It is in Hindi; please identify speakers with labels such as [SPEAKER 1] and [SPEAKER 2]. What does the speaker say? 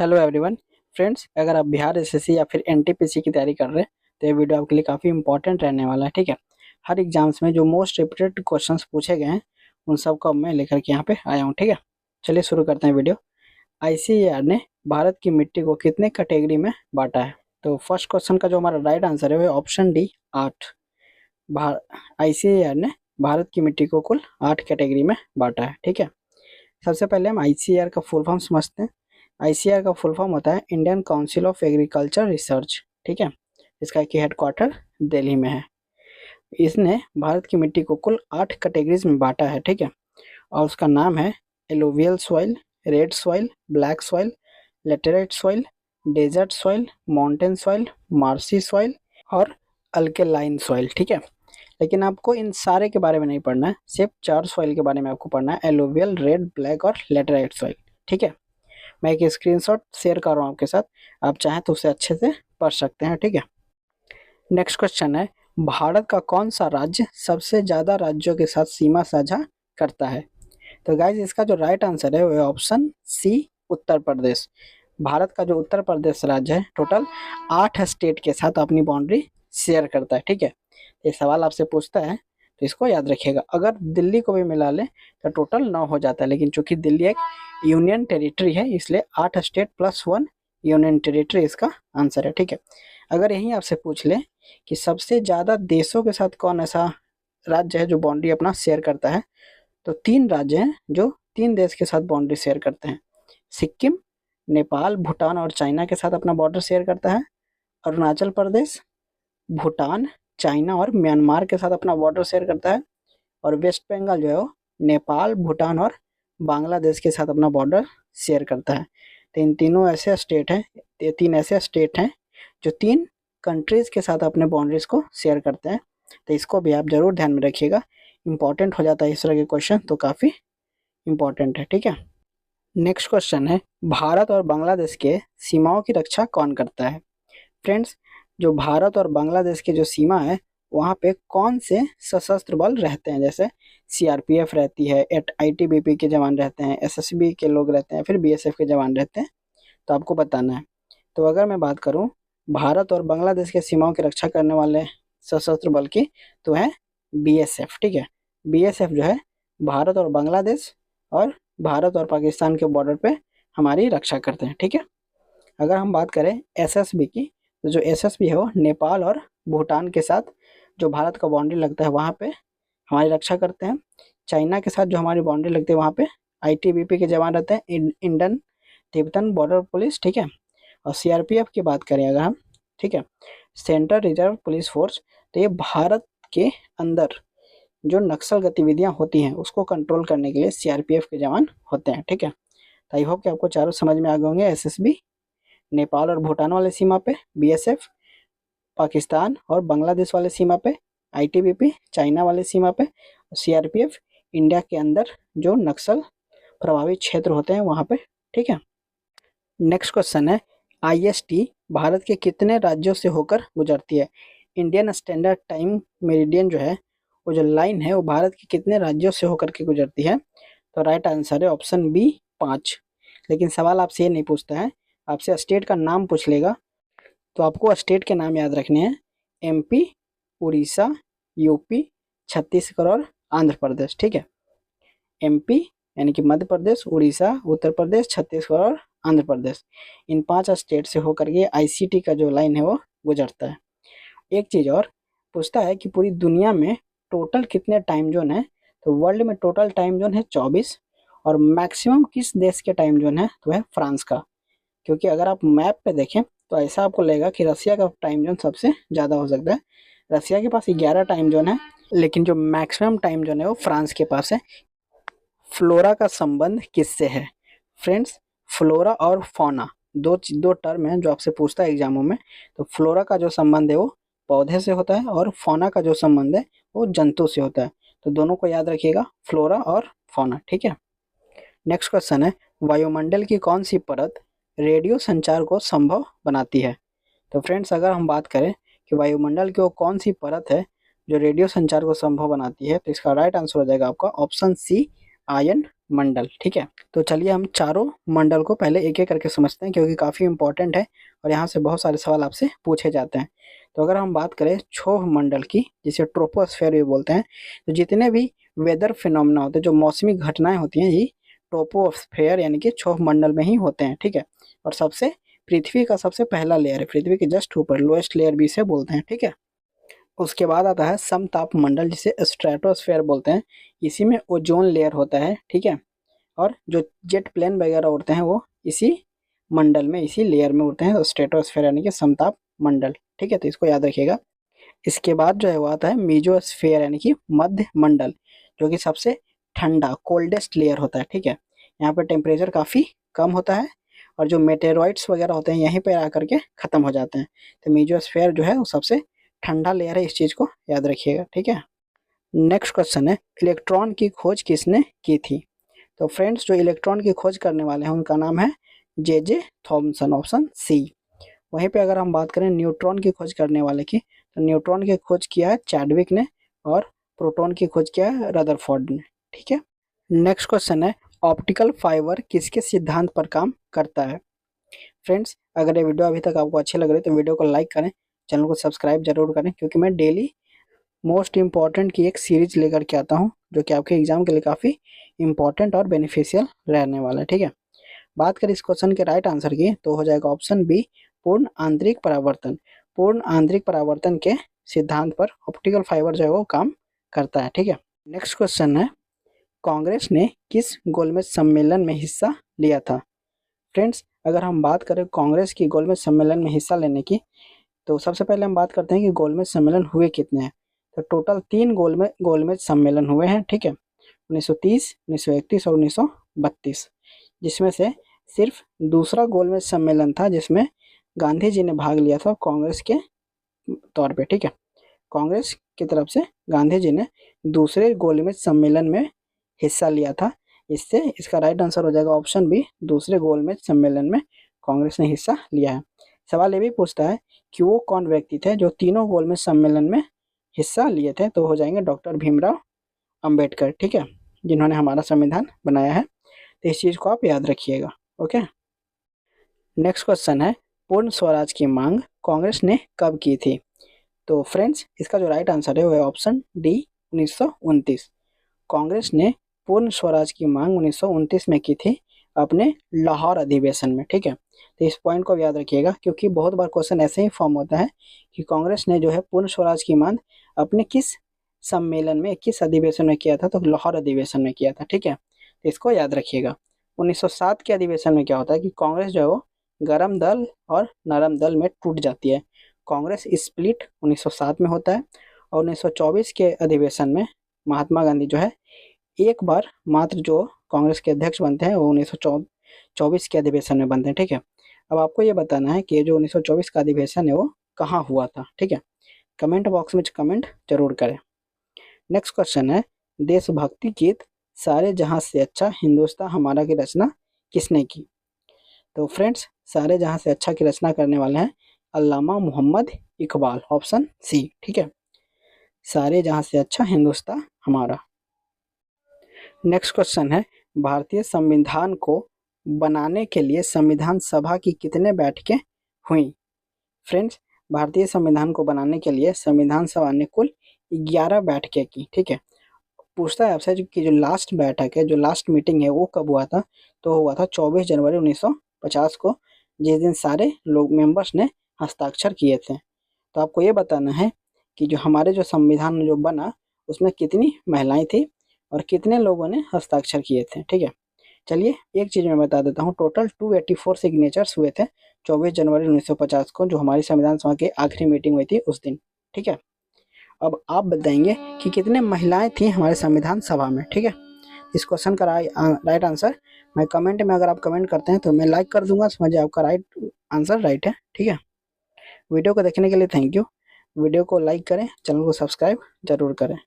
[SPEAKER 1] Hello everyone. फ्रेंड्स, अगर आप बिहार एसएससी या फिर एनटीपीसी की तैयारी कर रहे हैं तो ये वीडियो आपके लिए काफ़ी इंपॉर्टेंट रहने वाला है। ठीक है, हर एग्जाम्स में जो मोस्ट रिपीटेड क्वेश्चंस पूछे गए हैं उन सब को अब मैं लेकर के यहाँ पे आया हूँ। ठीक है, चलिए शुरू करते हैं वीडियो। आईसीएआर ने भारत की मिट्टी को कितने कैटेगरी में बांटा है? तो फर्स्ट क्वेश्चन का जो हमारा राइट आंसर है वो ऑप्शन डी 8। आईसीएआर ने भारत की मिट्टी को कुल 8 कैटेगरी में बांटा है। ठीक है, सबसे पहले हम आईसीएआर का फुल फॉर्म समझते हैं। आईसीआर का फुल फॉर्म होता है Indian council of agriculture research. ठीक है, इसका एक हेडक्वार्टर दिल्ली में है। इसने भारत की मिट्टी को कुल 8 कैटेगरीज में बांटा है। ठीक है, और उसका नाम है alluvial soil, red soil, black soil, laterite soil, desert soil, mountain soil, marshy soil और अल्केलाइन सॉइल। ठीक है, लेकिन आपको इन सारे के बारे में नहीं पढ़ना है, सिर्फ 4 सॉइल के बारे में आपको पढ़ना है, एलुवियल, रेड, ब्लैक और लेटेराइट सॉइल। ठीक है, मैं एक स्क्रीनशॉट शेयर कर रहा हूँ आपके साथ, आप चाहें तो उसे अच्छे से पढ़ सकते हैं। ठीक है, नेक्स्ट क्वेश्चन है, भारत का कौन सा राज्य सबसे ज़्यादा राज्यों के साथ सीमा साझा करता है? तो गाइज इसका जो राइट आंसर है वो है ऑप्शन सी, उत्तर प्रदेश। भारत का जो उत्तर प्रदेश राज्य है टोटल 8 स्टेट के साथ अपनी बाउंड्री शेयर करता है। ठीक है, ये सवाल आपसे पूछता है तो इसको याद रखिएगा। अगर दिल्ली को भी मिला ले तो टोटल 9 हो जाता है, लेकिन चूंकि दिल्ली एक यूनियन टेरिटरी है इसलिए 8 स्टेट प्लस 1 यूनियन टेरिटरी इसका आंसर है। ठीक है, अगर यही आपसे पूछ ले कि सबसे ज़्यादा देशों के साथ कौन ऐसा राज्य है जो बाउंड्री अपना शेयर करता है, तो 3 राज्य हैं जो 3 देश के साथ बाउंड्री शेयर करते हैं। सिक्किम नेपाल, भूटान और चाइना के साथ अपना बॉर्डर शेयर करता है। अरुणाचल प्रदेश भूटान, चाइना और म्यांमार के साथ अपना बॉर्डर शेयर करता है। और वेस्ट बंगाल जो है वो नेपाल, भूटान और बांग्लादेश के साथ अपना बॉर्डर शेयर करता है। तो इन तीनों ऐसे स्टेट हैं, ये 3 ऐसे स्टेट हैं जो 3 कंट्रीज़ के साथ अपने बाउंड्रीज को शेयर करते हैं। तो इसको भी आप ज़रूर ध्यान में रखिएगा, इंपॉर्टेंट हो जाता है इस तरह के क्वेश्चन, तो काफ़ी इंपॉर्टेंट है। ठीक है, नेक्स्ट क्वेश्चन है, भारत और बांग्लादेश के सीमाओं की रक्षा कौन करता है? फ्रेंड्स, जो भारत और बांग्लादेश की जो सीमा है वहाँ पे कौन से सशस्त्र बल रहते हैं? जैसे सीआरपीएफ रहती है, आईटीबीपी के जवान रहते हैं, एसएसबी के लोग रहते हैं, फिर बीएसएफ के जवान रहते हैं। तो आपको बताना है। तो अगर मैं बात करूं भारत और बांग्लादेश के सीमाओं की रक्षा करने वाले सशस्त्र बल की, तो है बीएसएफ। ठीक है, बीएसएफ जो है भारत और बांग्लादेश और भारत और पाकिस्तान के बॉर्डर पे हमारी रक्षा करते हैं। ठीक है, अगर हम बात करें एसएसबी की, तो जो एसएसबी है वो नेपाल और भूटान के साथ जो भारत का बाउंड्री लगता है वहाँ पे हमारी रक्षा करते हैं। चाइना के साथ जो हमारी बाउंड्री लगती है वहाँ पे आईटीबीपी के जवान रहते हैं, इंडियन तिब्बतन बॉर्डर पुलिस। ठीक है, और सीआरपीएफ की बात करें अगर हम, ठीक है, सेंट्रल रिजर्व पुलिस फोर्स, तो ये भारत के अंदर जो नक्सल गतिविधियां होती हैं उसको कंट्रोल करने के लिए सीआरपीएफ के जवान होते हैं। ठीक है, तो आई होप कि आपको चारों समझ में आ गए होंगे। एसएसबी नेपाल और भूटान वाले सीमा पे, बीएसएफ पाकिस्तान और बांग्लादेश वाले सीमा पे, आईटीबीपी चाइना वाले सीमा पे, सीआरपीएफ इंडिया के अंदर जो नक्सल प्रभावित क्षेत्र होते हैं वहाँ पे। ठीक है, नेक्स्ट क्वेश्चन है, आईएसटी भारत के कितने राज्यों से होकर गुजरती है? इंडियन स्टैंडर्ड टाइम मेरिडियन जो है वो जो लाइन है वो भारत के कितने राज्यों से होकर के गुजरती है? तो राइट आंसर है ऑप्शन बी 5। लेकिन सवाल आपसे ये नहीं पूछता है, आपसे स्टेट का नाम पूछ लेगा। तो आपको स्टेट के नाम याद रखने हैं, एमपी, उड़ीसा, यूपी, छत्तीसगढ़ और आंध्र प्रदेश। ठीक है, एमपी यानी कि मध्य प्रदेश, उड़ीसा, उत्तर प्रदेश, छत्तीसगढ़ और आंध्र प्रदेश, इन 5 स्टेट से होकर के आईसीटी का जो लाइन है वो गुजरता है। एक चीज़ और पूछता है कि पूरी दुनिया में टोटल कितने टाइम जोन है? तो वर्ल्ड में टोटल टाइम जोन है 24, और मैक्सिमम किस देश के टाइम जोन है? तो है फ्रांस का। क्योंकि अगर आप मैप पे देखें तो ऐसा आपको लगेगा कि रसिया का टाइम जोन सबसे ज़्यादा हो सकता है। रसिया के पास 11 टाइम जोन है, लेकिन जो मैक्सिमम टाइम जोन है वो फ्रांस के पास है। फ्लोरा का संबंध किससे है? फ्रेंड्स, फ्लोरा और फौना दो टर्म हैं जो आपसे पूछता है एग्जामों में। तो फ्लोरा का जो संबंध है वो पौधे से होता है, और फौना का जो संबंध है वो जंतु से होता है। तो दोनों को याद रखिएगा, फ्लोरा और फौना। ठीक है, नेक्स्ट क्वेश्चन है, वायुमंडल की कौन सी परत रेडियो संचार को संभव बनाती है? तो फ्रेंड्स, अगर हम बात करें कि वायुमंडल की वो कौन सी परत है जो रेडियो संचार को संभव बनाती है, तो इसका राइट आंसर हो जाएगा आपका ऑप्शन सी, आयन मंडल। ठीक है, तो चलिए हम चारों मंडल को पहले एक एक करके समझते हैं, क्योंकि काफ़ी इंपॉर्टेंट है और यहाँ से बहुत सारे सवाल आपसे पूछे जाते हैं। तो अगर हम बात करें क्षोभ मंडल की, जिसे ट्रोपोस्फेयर भी बोलते हैं, तो जितने भी वेदर फिनोमेना होते हैं, जो मौसमी घटनाएं होती हैं, ये ट्रोपोस्फेयर यानी कि क्षोभ मंडल में ही होते हैं। ठीक है, और सबसे पृथ्वी का सबसे पहला लेयर है, पृथ्वी के जस्ट ऊपर लोएस्ट लेयर भी इसे बोलते हैं। ठीक है, उसके बाद आता है समताप मंडल, जिसे स्ट्रेटोस्फेयर बोलते हैं। इसी में ओजोन लेयर होता है। ठीक है, और जो जेट प्लेन वगैरह उड़ते हैं वो इसी मंडल में, इसी लेयर में उड़ते हैं, स्ट्रेटोस्फेयर यानी कि समताप मंडल। ठीक है, तो इसको याद रखिएगा। इसके बाद जो है वो आता है मीजोस्फेयर यानी कि मध्य मंडल, जो कि सबसे ठंडा कोल्डेस्ट लेयर होता है। ठीक है, यहाँ पर टेम्परेचर काफ़ी कम होता है और जो मेटेरॉइड्स वगैरह होते हैं यहीं पर आकर के ख़त्म हो जाते हैं। तो मीजोस्फेयर जो है वो सबसे ठंडा लेयर है, इस चीज़ को याद रखिएगा। ठीक है, नेक्स्ट क्वेश्चन है, इलेक्ट्रॉन की खोज किसने की थी? तो फ्रेंड्स, जो इलेक्ट्रॉन की खोज करने वाले हैं उनका नाम है जे थॉमसन, ऑप्शन सी। वहीं पे अगर हम बात करें न्यूट्रॉन की खोज करने वाले की, तो न्यूट्रॉन की खोज किया है चैडविक ने और प्रोटॉन की खोज किया है रदरफोर्ड ने। ठीक है, नेक्स्ट क्वेश्चन है, ऑप्टिकल फाइबर किसके सिद्धांत पर काम करता है? फ्रेंड्स, अगर ये वीडियो अभी तक आपको अच्छी लग रही है तो वीडियो को लाइक करें, चैनल को सब्सक्राइब जरूर करें, क्योंकि मैं डेली मोस्ट इम्पॉर्टेंट की एक सीरीज लेकर के आता हूँ, जो कि आपके एग्जाम के लिए काफ़ी इंपॉर्टेंट और बेनिफिशियल रहने वाला है। ठीक है, बात करें इस क्वेश्चन के राइट आंसर की, तो हो जाएगा ऑप्शन बी, पूर्ण आंतरिक परावर्तन। पूर्ण आंतरिक परावर्तन के सिद्धांत पर ऑप्टिकल फाइबर जो है वो काम करता है। ठीक है, नेक्स्ट क्वेश्चन है, कांग्रेस ने किस गोलमेज सम्मेलन में हिस्सा लिया था? फ्रेंड्स, अगर हम बात करें कांग्रेस की गोलमेज सम्मेलन में हिस्सा लेने की, तो सबसे पहले हम बात करते हैं कि गोलमेज सम्मेलन हुए कितने हैं। तो टोटल 3 गोलमेज सम्मेलन हुए हैं। ठीक है, 1930, 1931 और 1932, जिसमें से सिर्फ दूसरा गोलमेज सम्मेलन था जिसमें गांधी जी ने भाग लिया था कांग्रेस के तौर पे। ठीक है, कांग्रेस की तरफ से गांधी जी ने दूसरे गोलमेज सम्मेलन में हिस्सा लिया था। इससे इसका राइट आंसर हो जाएगा ऑप्शन बी, दूसरे गोलमेज सम्मेलन में कांग्रेस ने हिस्सा लिया है। सवाल ये भी पूछता है कि वो कौन व्यक्ति थे जो तीनों गोलमेज सम्मेलन में हिस्सा लिए थे, तो हो जाएंगे डॉक्टर भीमराव अंबेडकर। ठीक है, जिन्होंने हमारा संविधान बनाया है। तो इस चीज़ को आप याद रखिएगा। ओके, नेक्स्ट क्वेश्चन है, पूर्ण स्वराज की मांग कांग्रेस ने कब की थी? तो फ्रेंड्स, इसका जो राइट आंसर है वो है ऑप्शन डी, 1929। कांग्रेस ने पूर्ण स्वराज की मांग 1929 में की थी, अपने लाहौर अधिवेशन में। ठीक है, तो इस पॉइंट को याद रखिएगा, क्योंकि बहुत बार क्वेश्चन ऐसे ही फॉर्म होता है कि कांग्रेस ने जो है पूर्ण स्वराज की मांग अपने किस सम्मेलन में, किस अधिवेशन में किया था, तो लाहौर अधिवेशन में किया था। ठीक है, तो इसको याद रखिएगा। 1907 के अधिवेशन में क्या होता है कि कांग्रेस जो है वो गरम दल और नरम दल में टूट जाती है। कांग्रेस स्प्लिट 1907 में होता है और 1924 के अधिवेशन में महात्मा गांधी जो है एक बार मात्र जो कांग्रेस के अध्यक्ष बनते हैं वो 1924 के अधिवेशन में बनते हैं। ठीक है, अब आपको ये बताना है कि ये जो 1924 का अधिवेशन है वो कहाँ हुआ था। ठीक है, कमेंट बॉक्स में कमेंट जरूर करें। नेक्स्ट क्वेश्चन है, देशभक्ति गीत सारे जहां से अच्छा हिंदुस्तान हमारा की रचना किसने की? तो फ्रेंड्स, सारे जहां से अच्छा की रचना करने वाले हैं अल्लामा मोहम्मद इकबाल, ऑप्शन सी। ठीक है, सारे जहां से अच्छा हिंदुस्तान हमारा। नेक्स्ट क्वेश्चन है, भारतीय संविधान को बनाने के लिए संविधान सभा की कितने बैठकें हुई? फ्रेंड्स, भारतीय संविधान को बनाने के लिए संविधान सभा ने कुल 11 बैठकें की। ठीक है, पूछता है आपसे कि जो लास्ट बैठक है, जो लास्ट मीटिंग है वो कब हुआ था? तो हुआ था 24 जनवरी 1950 को, जिस दिन सारे लोग मेंबर्स ने हस्ताक्षर किए थे। तो आपको ये बताना है कि जो हमारे जो संविधान जो बना उसमें कितनी महिलाएं थी और कितने लोगों ने हस्ताक्षर किए थे। ठीक है, चलिए एक चीज़ मैं बता देता हूँ, टोटल 284 सिग्नेचर्स हुए थे 24 जनवरी 1950 को, जो हमारी संविधान सभा की आखिरी मीटिंग हुई थी उस दिन। ठीक है, अब आप बताएंगे कि कितने महिलाएं थी हमारे संविधान सभा में। ठीक है, इस क्वेश्चन का राइट आंसर मैं कमेंट में, अगर आप कमेंट करते हैं तो मैं लाइक कर दूंगा, समझिए आपका राइट आंसर राइट है। ठीक है, वीडियो को देखने के लिए थैंक यू। वीडियो को लाइक करें, चैनल को सब्सक्राइब जरूर करें।